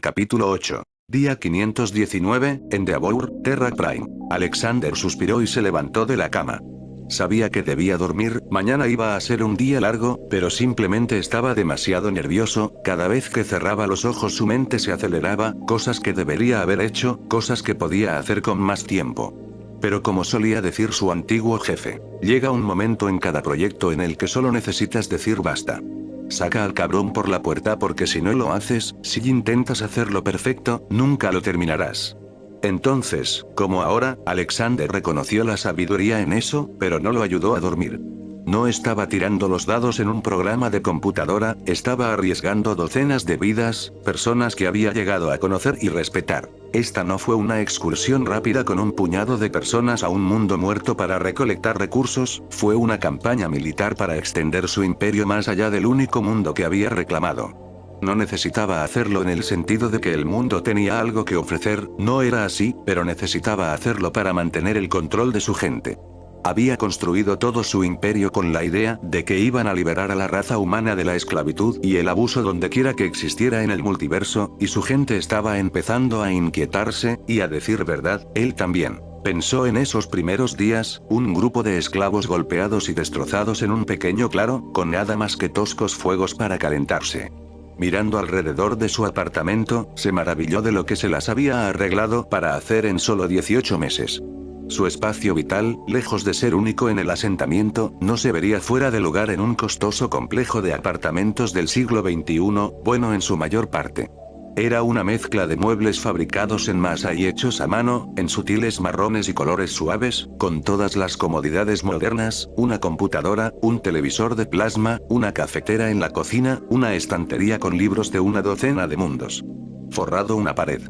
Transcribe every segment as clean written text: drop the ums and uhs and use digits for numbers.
Capítulo 8. Día 519, en Deavour, Terra Prime. Alexander suspiró y se levantó de la cama. Sabía que debía dormir, mañana iba a ser un día largo, pero simplemente estaba demasiado nervioso, cada vez que cerraba los ojos su mente se aceleraba, cosas que debería haber hecho, cosas que podía hacer con más tiempo. Pero como solía decir su antiguo jefe, llega un momento en cada proyecto en el que solo necesitas decir basta. Saca al cabrón por la puerta porque si no lo haces, si intentas hacerlo perfecto, nunca lo terminarás. Entonces, como ahora, Alexander reconoció la sabiduría en eso, pero no lo ayudó a dormir. No estaba tirando los dados en un programa de computadora, estaba arriesgando docenas de vidas, personas que había llegado a conocer y respetar. Esta no fue una excursión rápida con un puñado de personas a un mundo muerto para recolectar recursos, fue una campaña militar para extender su imperio más allá del único mundo que había reclamado. No necesitaba hacerlo en el sentido de que el mundo tenía algo que ofrecer, no era así, pero necesitaba hacerlo para mantener el control de su gente. Había construido todo su imperio con la idea de que iban a liberar a la raza humana de la esclavitud y el abuso dondequiera que existiera en el multiverso, y su gente estaba empezando a inquietarse, y a decir verdad, él también. Pensó en esos primeros días, un grupo de esclavos golpeados y destrozados en un pequeño claro, con nada más que toscos fuegos para calentarse. Mirando alrededor de su apartamento, se maravilló de lo que se las había arreglado para hacer en solo 18 meses. Su espacio vital, lejos de ser único en el asentamiento, no se vería fuera de lugar en un costoso complejo de apartamentos del siglo XXI, bueno en su mayor parte. Era una mezcla de muebles fabricados en masa y hechos a mano, en sutiles marrones y colores suaves, con todas las comodidades modernas, una computadora, un televisor de plasma, una cafetera en la cocina, una estantería con libros de una docena de mundos. Forrado una pared.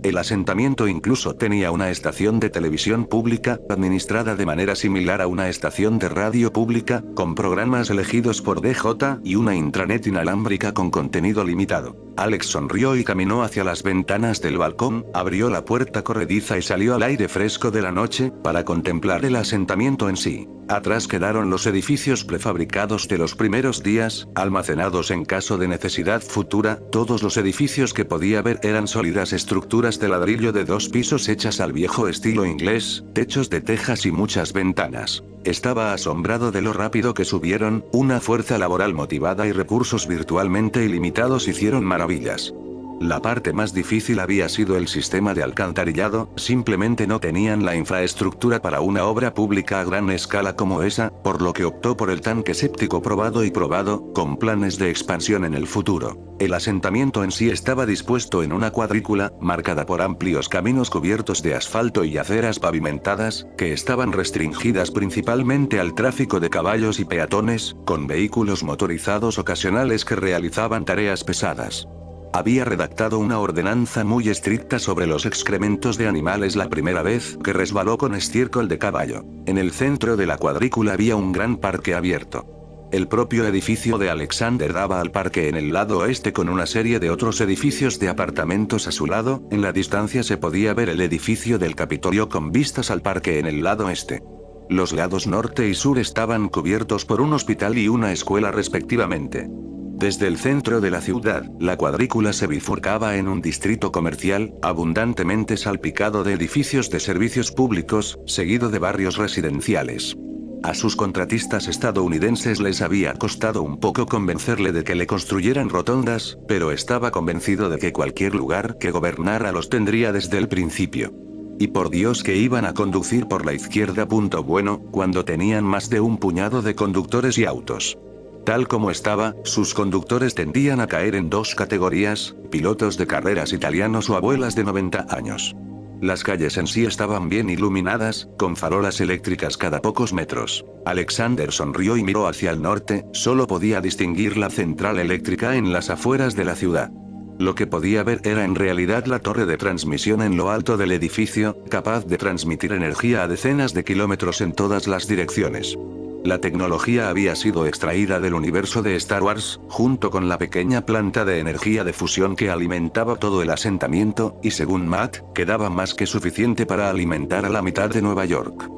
El asentamiento incluso tenía una estación de televisión pública, administrada de manera similar a una estación de radio pública, con programas elegidos por DJ, y una intranet inalámbrica con contenido limitado. Alex sonrió y caminó hacia las ventanas del balcón, abrió la puerta corrediza y salió al aire fresco de la noche, para contemplar el asentamiento en sí. Atrás quedaron los edificios prefabricados de los primeros días, almacenados en caso de necesidad futura, todos los edificios que podía ver eran sólidas estructuras de ladrillo de 2 pisos hechas al viejo estilo inglés, techos de tejas y muchas ventanas. Estaba asombrado de lo rápido que subieron, una fuerza laboral motivada y recursos virtualmente ilimitados hicieron maravillas. La parte más difícil había sido el sistema de alcantarillado, simplemente no tenían la infraestructura para una obra pública a gran escala como esa, por lo que optó por el tanque séptico probado y probado, con planes de expansión en el futuro. El asentamiento en sí estaba dispuesto en una cuadrícula, marcada por amplios caminos cubiertos de asfalto y aceras pavimentadas, que estaban restringidas principalmente al tráfico de caballos y peatones, con vehículos motorizados ocasionales que realizaban tareas pesadas. Había redactado una ordenanza muy estricta sobre los excrementos de animales la primera vez que resbaló con estiércol de caballo. En el centro de la cuadrícula había un gran parque abierto. El propio edificio de Alexander daba al parque en el lado oeste con una serie de otros edificios de apartamentos a su lado, en la distancia se podía ver el edificio del Capitolio con vistas al parque en el lado este. Los lados norte y sur estaban cubiertos por un hospital y una escuela respectivamente. Desde el centro de la ciudad, la cuadrícula se bifurcaba en un distrito comercial, abundantemente salpicado de edificios de servicios públicos, seguido de barrios residenciales. A sus contratistas estadounidenses les había costado un poco convencerle de que le construyeran rotondas, pero estaba convencido de que cualquier lugar que gobernara los tendría desde el principio. Y por Dios que iban a conducir por la izquierda. Bueno, cuando tenían más de un puñado de conductores y autos. Tal como estaba, sus conductores tendían a caer en 2 categorías, pilotos de carreras italianos o abuelas de 90 años. Las calles en sí estaban bien iluminadas, con farolas eléctricas cada pocos metros. Alexander sonrió y miró hacia el norte, solo podía distinguir la central eléctrica en las afueras de la ciudad. Lo que podía ver era en realidad la torre de transmisión en lo alto del edificio, capaz de transmitir energía a decenas de kilómetros en todas las direcciones. La tecnología había sido extraída del universo de Star Wars, junto con la pequeña planta de energía de fusión que alimentaba todo el asentamiento, y según Matt, quedaba más que suficiente para alimentar a la mitad de Nueva York.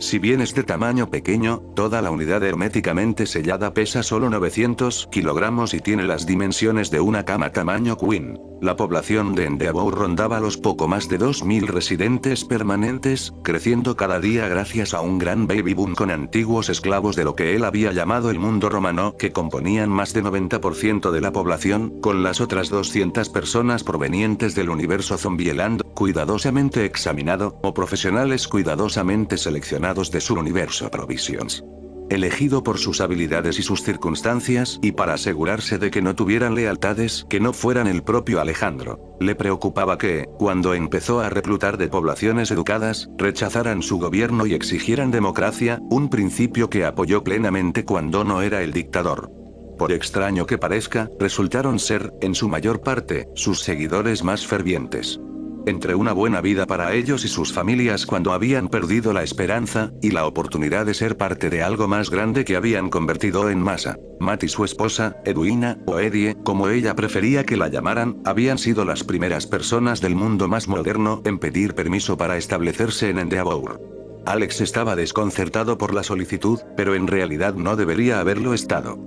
Si bien es de tamaño pequeño, toda la unidad herméticamente sellada pesa solo 900 kilogramos y tiene las dimensiones de una cama tamaño queen. La población de Endeavour rondaba los poco más de 2000 residentes permanentes, creciendo cada día gracias a un gran baby boom con antiguos esclavos de lo que él había llamado el mundo romano que componían más de 90% de la población, con las otras 200 personas provenientes del universo Zombieland, cuidadosamente examinado, o profesionales cuidadosamente seleccionados de su universo Provisions. Elegido por sus habilidades y sus circunstancias, y para asegurarse de que no tuvieran lealtades que no fueran el propio Alejandro. Le preocupaba que, cuando empezó a reclutar de poblaciones educadas, rechazaran su gobierno y exigieran democracia, un principio que apoyó plenamente cuando no era el dictador. Por extraño que parezca, resultaron ser, en su mayor parte, sus seguidores más fervientes. Entre una buena vida para ellos y sus familias cuando habían perdido la esperanza, y la oportunidad de ser parte de algo más grande que habían convertido en masa, Matt y su esposa, Edwina, o Eddie, como ella prefería que la llamaran, habían sido las primeras personas del mundo más moderno en pedir permiso para establecerse en Endeavour. Alex estaba desconcertado por la solicitud, pero en realidad no debería haberlo estado.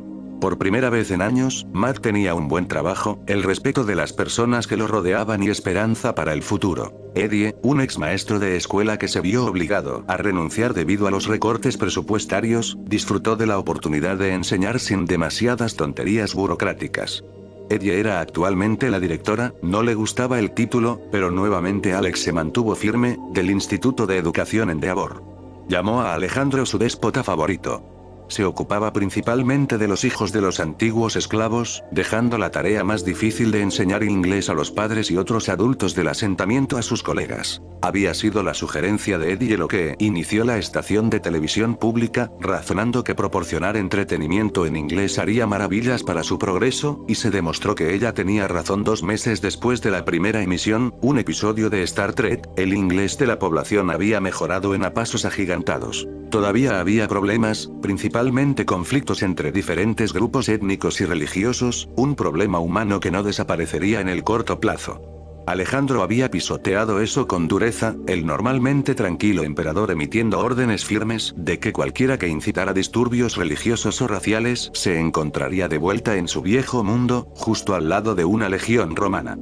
Por primera vez en años, Matt tenía un buen trabajo, el respeto de las personas que lo rodeaban y esperanza para el futuro. Eddie, un ex maestro de escuela que se vio obligado a renunciar debido a los recortes presupuestarios, disfrutó de la oportunidad de enseñar sin demasiadas tonterías burocráticas. Eddie era actualmente la directora, no le gustaba el título, pero nuevamente Alex se mantuvo firme, del Instituto de Educación Endeavour. Llamó a Alejandro su déspota favorito. Se ocupaba principalmente de los hijos de los antiguos esclavos, dejando la tarea más difícil de enseñar inglés a los padres y otros adultos del asentamiento a sus colegas. Había sido la sugerencia de Eddie lo que inició la estación de televisión pública, razonando que proporcionar entretenimiento en inglés haría maravillas para su progreso, y se demostró que ella tenía razón 2 meses después de la primera emisión, un episodio de Star Trek, el inglés de la población había mejorado en a pasos agigantados. Todavía había problemas, principalmente conflictos entre diferentes grupos étnicos y religiosos, un problema humano que no desaparecería en el corto plazo. Alejandro había pisoteado eso con dureza, el normalmente tranquilo emperador emitiendo órdenes firmes de que cualquiera que incitara disturbios religiosos o raciales se encontraría de vuelta en su viejo mundo, justo al lado de una legión romana.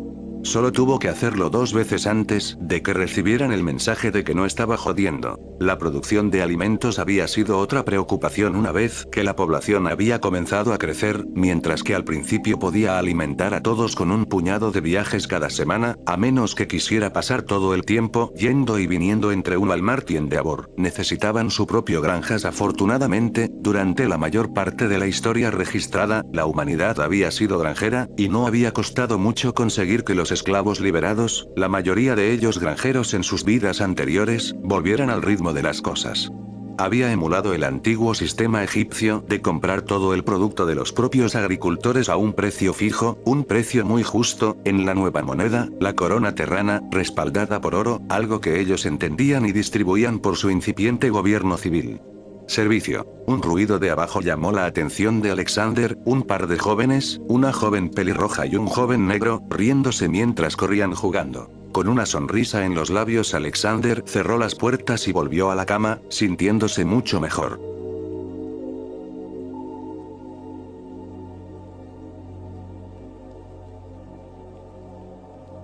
Solo tuvo que hacerlo 2 veces antes de que recibieran el mensaje de que no estaba jodiendo. La producción de alimentos había sido otra preocupación una vez que la población había comenzado a crecer, mientras que al principio podía alimentar a todos con un puñado de viajes cada semana, a menos que quisiera pasar todo el tiempo yendo y viniendo entre un Walmart y Endeavour. Necesitaban su propio granjas. Afortunadamente, durante la mayor parte de la historia registrada, la humanidad había sido granjera, y no había costado mucho conseguir que los esclavos liberados, la mayoría de ellos granjeros en sus vidas anteriores, volvieran al ritmo de las cosas. Había emulado el antiguo sistema egipcio de comprar todo el producto de los propios agricultores a un precio fijo, un precio muy justo, en la nueva moneda, la corona terrana, respaldada por oro, algo que ellos entendían y distribuían por su incipiente gobierno civil. Servicio. Un ruido de abajo llamó la atención de Alexander, un par de jóvenes, una joven pelirroja y un joven negro, riéndose mientras corrían jugando. Con una sonrisa en los labios, Alexander cerró las puertas y volvió a la cama, sintiéndose mucho mejor.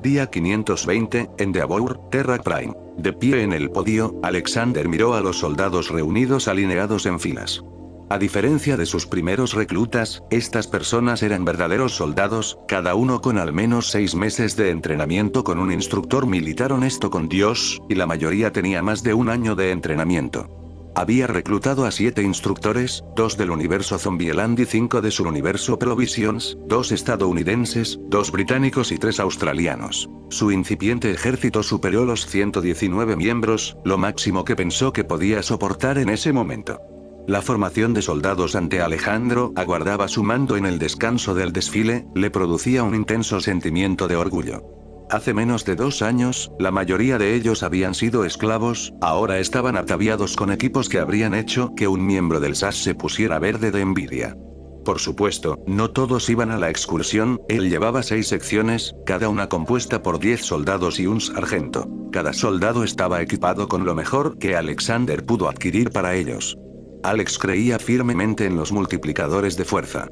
Día 520, Endeavour, Terra Prime. De pie en el podio, Alexander miró a los soldados reunidos alineados en filas. A diferencia de sus primeros reclutas, estas personas eran verdaderos soldados, cada uno con al menos 6 meses de entrenamiento con un instructor militar honesto con Dios, y la mayoría tenía más de 1 año de entrenamiento. Había reclutado a 7 instructores, 2 del universo Zombieland y 5 de su universo Provisions, 2 estadounidenses, 2 británicos y 3 australianos. Su incipiente ejército superó los 119 miembros, lo máximo que pensó que podía soportar en ese momento. La formación de soldados ante Alejandro aguardaba su mando en el descanso del desfile, le producía un intenso sentimiento de orgullo. Hace menos de 2 años, la mayoría de ellos habían sido esclavos, ahora estaban ataviados con equipos que habrían hecho que un miembro del SAS se pusiera verde de envidia. Por supuesto, no todos iban a la excursión, él llevaba 6 secciones, cada una compuesta por 10 soldados y un sargento. Cada soldado estaba equipado con lo mejor que Alexander pudo adquirir para ellos. Alex creía firmemente en los multiplicadores de fuerza.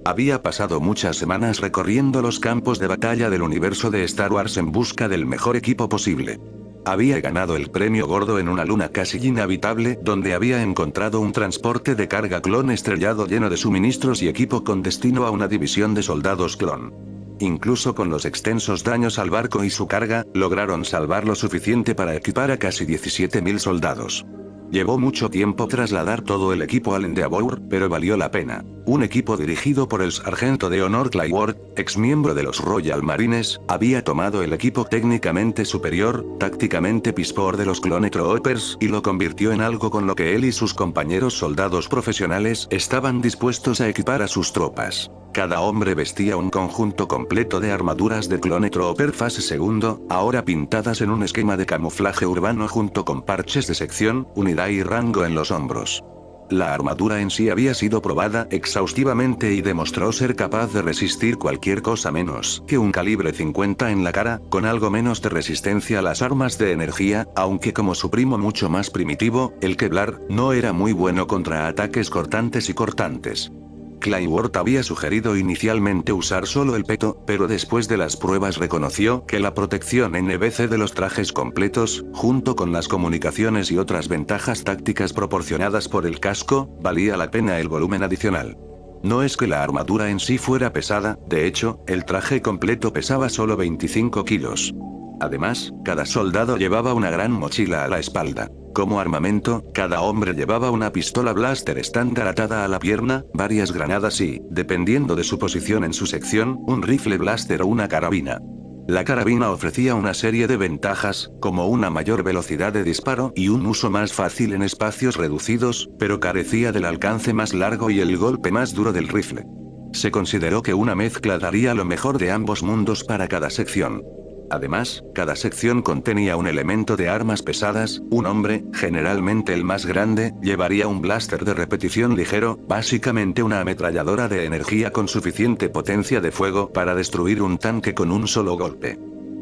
Había pasado muchas semanas recorriendo los campos de batalla del universo de Star Wars en busca del mejor equipo posible. Había ganado el premio gordo en una luna casi inhabitable donde había encontrado un transporte de carga clon estrellado lleno de suministros y equipo con destino a una división de soldados clon. Incluso con los extensos daños al barco y su carga, lograron salvar lo suficiente para equipar a casi 17.000 soldados. Llevó mucho tiempo trasladar todo el equipo al Endeavour, pero valió la pena. Un equipo dirigido por el sargento de honor Clay Ward, ex miembro de los Royal Marines, había tomado el equipo técnicamente superior, tácticamente pispor de los Clone Troopers y lo convirtió en algo con lo que él y sus compañeros soldados profesionales estaban dispuestos a equipar a sus tropas. Cada hombre vestía un conjunto completo de armaduras de Clone Trooper fase segundo, ahora pintadas en un esquema de camuflaje urbano junto con parches de sección, unidad y rango en los hombros. La armadura en sí había sido probada exhaustivamente y demostró ser capaz de resistir cualquier cosa menos que un calibre 50 en la cara, con algo menos de resistencia a las armas de energía, aunque como su primo mucho más primitivo, el Kevlar, no era muy bueno contra ataques cortantes y cortantes. Clay Ward había sugerido inicialmente usar solo el peto, pero después de las pruebas reconoció que la protección NBC de los trajes completos, junto con las comunicaciones y otras ventajas tácticas proporcionadas por el casco, valía la pena el volumen adicional. No es que la armadura en sí fuera pesada, de hecho, el traje completo pesaba solo 25 kilos. Además, cada soldado llevaba una gran mochila a la espalda. Como armamento, cada hombre llevaba una pistola blaster estándar atada a la pierna, varias granadas y, dependiendo de su posición en su sección, un rifle blaster o una carabina. La carabina ofrecía una serie de ventajas, como una mayor velocidad de disparo y un uso más fácil en espacios reducidos, pero carecía del alcance más largo y el golpe más duro del rifle. Se consideró que una mezcla daría lo mejor de ambos mundos para cada sección. Además, cada sección contenía un elemento de armas pesadas. Un hombre, generalmente el más grande, llevaría un blaster de repetición ligero, básicamente una ametralladora de energía con suficiente potencia de fuego para destruir un tanque con un solo golpe.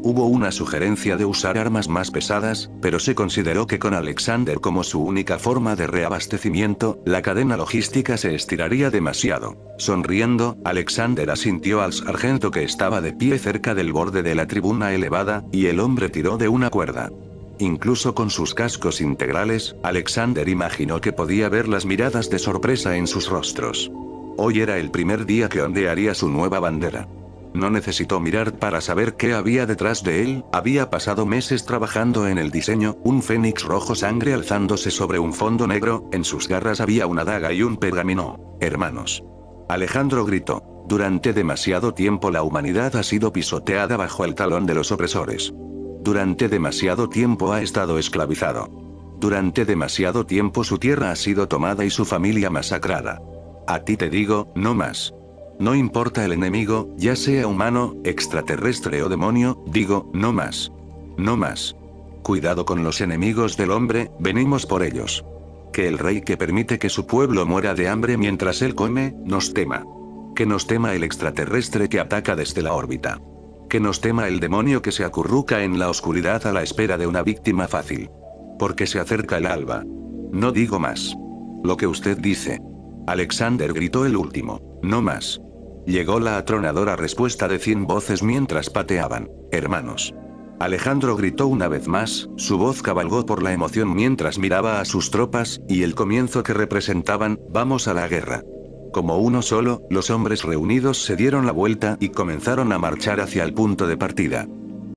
Hubo una sugerencia de usar armas más pesadas, pero se consideró que con Alexander como su única forma de reabastecimiento, la cadena logística se estiraría demasiado. Sonriendo, Alexander asintió al sargento que estaba de pie cerca del borde de la tribuna elevada, y el hombre tiró de una cuerda. Incluso con sus cascos integrales, Alexander imaginó que podía ver las miradas de sorpresa en sus rostros. Hoy era el primer día que ondearía su nueva bandera. No necesitó mirar para saber qué había detrás de él, había pasado meses trabajando en el diseño, un fénix rojo sangre alzándose sobre un fondo negro, en sus garras había una daga y un pergamino. Hermanos. Alejandro gritó. Durante demasiado tiempo la humanidad ha sido pisoteada bajo el talón de los opresores. Durante demasiado tiempo ha estado esclavizado. Durante demasiado tiempo su tierra ha sido tomada y su familia masacrada. A ti te digo, no más. No importa el enemigo, ya sea humano, extraterrestre o demonio, digo, no más. No más. Cuidado con los enemigos del hombre, venimos por ellos. Que el rey que permite que su pueblo muera de hambre mientras él come, nos tema. Que nos tema el extraterrestre que ataca desde la órbita. Que nos tema el demonio que se acurruca en la oscuridad a la espera de una víctima fácil. Porque se acerca el alba. No digo más. Lo que usted dice. Alexander gritó el último. No más. Llegó la atronadora respuesta de 100 voces mientras pateaban. Hermanos. Alejandro gritó una vez más, su voz cabalgó por la emoción mientras miraba a sus tropas, y el comienzo que representaban, vamos a la guerra. Como uno solo, los hombres reunidos se dieron la vuelta y comenzaron a marchar hacia el punto de partida.